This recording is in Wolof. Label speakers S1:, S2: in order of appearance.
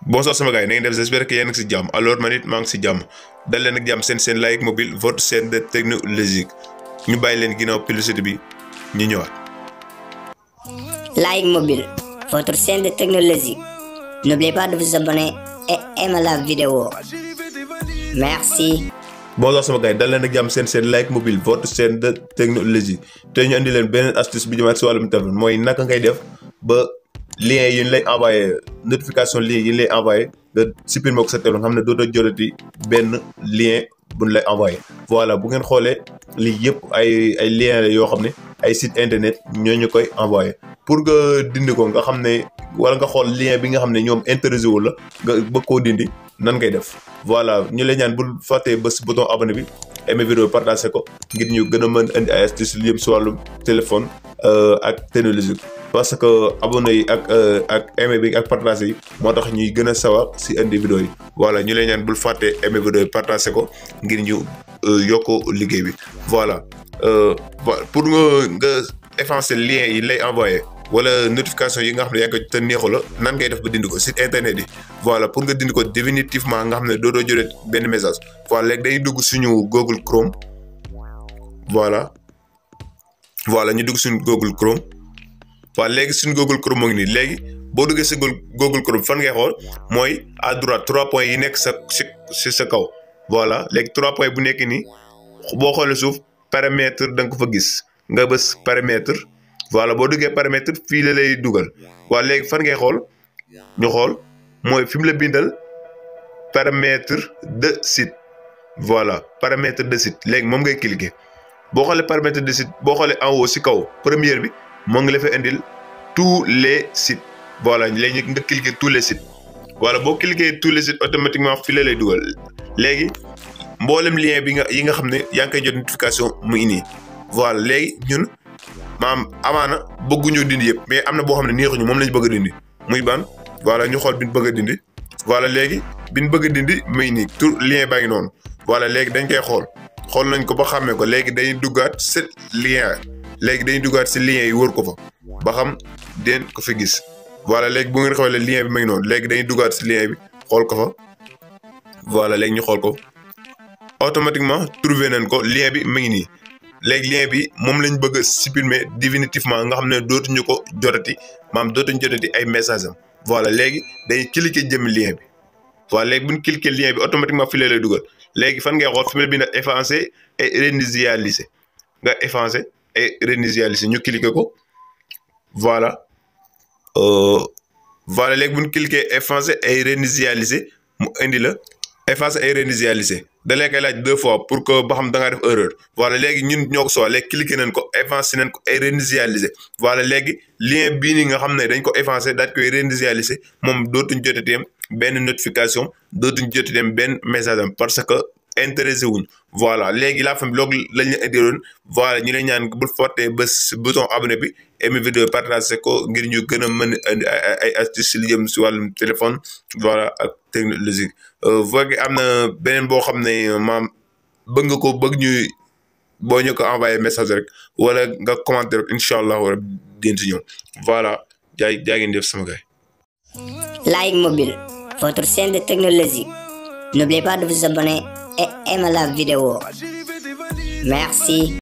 S1: bonsoir sama gars yi na ngeen def j'espère que yéen a ngi si jàmm alors man it maa ngi si jàmm dal leen ak jàmm seen Like Mobile votre chaîne de technologie ñu bàyyi leen ginnaaw publicité bi ñu ñëwaat.
S2: Like Mobile, votre chaîne de technologie. N'oubliez pas de vous abonner et aimer la vidéo. Merci.
S1: bonsoir sama gars yi dal leen ak jàmm seen Like Mobile votre chaîne de technologie te ñu andi leen beneen astuce bi jëmaat si wàllum téléphone mooy naka ngay def ba lien yi ñu lay envoyé notification lien yi ñu lay envoyé nga supprimer ko sa téléphone xam ne dootoo jotati benn lien bu ñu lay envoyé. voilà bu ngeen xoolee lii yëpp ay lien la yoo xam ne ay site internet ñoo ñu koy envoyé pour nga dindi ko nga xam ne wala nga xool lien bi nga xam ne ñoom intéressé wu la nga bëgg koo dindi nan ngay def. voilà ñu lay ñaan bul fàttee bés bouton abonné bi aimé vidéo partagé ko ngir ñu gën a mën indi ay astuces yu yëpp si wàllu téléphone ak technologie parce que abonné yi ak aimé bi ak partagé yi moo tax ñuy gën a sawar si indi vidéo yi. voilà ñu lay ñaan bul fàttee aimé vidéo yi partagé ko ngir ñu yokk liggéey bi. voilà pour nga effacer lien yi lay envoyé wala notification yi nga xam ne yaa ngi ko te neexu la nan ngay def ba dindi ko site internet yi. voilà pour nga dindi ko définitivement nga xam ne dootoo jëlee benn message. voilà léegi dañuy dugg suñu Google Chrome. voilà ñu dugg suñu Google Chrome. waaw léegi suñu Google Chrome moo ngi nii léegi boo duggee si Google Chrome fan ngay xool mooy à droite 3 points yi nekk si sa kaw. voilà léegi 3 points bu nekk nii boo xoolee suuf paramètre da nga ko fa gis nga bës paramètre. voilà boo duggee paramètre fii la lay dugal. waa léegi fan ngay xool ñu xool mooy fi mu la bindal paramètre de site. voilà paramètre de site léegi moom ngay cliquer boo xoolee paramètre de site boo xoolee en haut si kaw première bi moo ngi la fa indil tous les sites. voilà léegi nga cliquer tous les sites. voilà boo cliquer tous les sites automatiquement fii la lay dugal léegi mboolem lien bi yi nga xam ne yaa ngi koy jot notification mu ngi nii. voilà léegi ñun. maam amaana bëgguñu dindi yëpp mais am na boo xam ne neexuñu moom lañ bëgg a dindi muy ban. voilà ñu xool bi ñu bëgg a dindi. voilà léegi bi ñu bëgg a dindi muy nii tout lien baa ngi noonu. voilà léegi dañ koy xool nañ ko ba xàmmee ko léegi dañuy duggaat si lien léegi dañuy duggaat si lien yi wër ko fa ba xam den ko fi gis. voilà léegi bu ngeen xoolee lien bi ma ngi noonu léegi dañuy duggaat si lien bi xool ko fa. voilà léegi ñu xool ko automatiquement trouvé nañ ko lien bi ma ngi nii. léegi lien bi moom lañ bëgg a supprimer définitivement nga xam ne dootuñu ko jotati maam dootuñu jotati ay message am. voilà léegi dañuy cliquer jëm lien bi. voilà léegi bu ñu cliquer lien bi automatiquement fii lay dugal léegi fan ngay xool fi mu ne bii nag effacer et réinitialiser nga effacer et réinitialiser ñu cliquer ko. voilà léegi bu ñu cliquer effacer et réinitialiser mu indi la effacer et réinitialiser. da lay koy laaj 2 fois pour que ba xam da ngaa def erreur. voilà léegi ñun ñoo ko soxla léegi cliquer nañ ko effacer nañ ko et réinitialiser. voilà léegi lien bii nii nga xam ne dañ ko effacer daal koy réinitialiser moom dootuñ jotati benn notification dootuñ jotati benn message am parce que intéressé wuñ. voilà léegi la fin bi loolu lañ leen indiloon. voilà ñu lay ñaan bul fàtte bés bouton abonné bi aimé vidéo partagé ko ngir ñu gën a mën ay astuces li jëm si wàllum téléphone. voilà ak technologie. vogue am na beneen boo xam ne maam bëgg nga ko boo ñu ko envoyé message rek wala nga commenté rek incha allah wala dinañ si ñëw. voilà jaa ngeen def sama gars.
S2: Like Mobile, votre chaîne de technologie. N'oubliez pas de vous abonner et aimer la vidéo. Merci.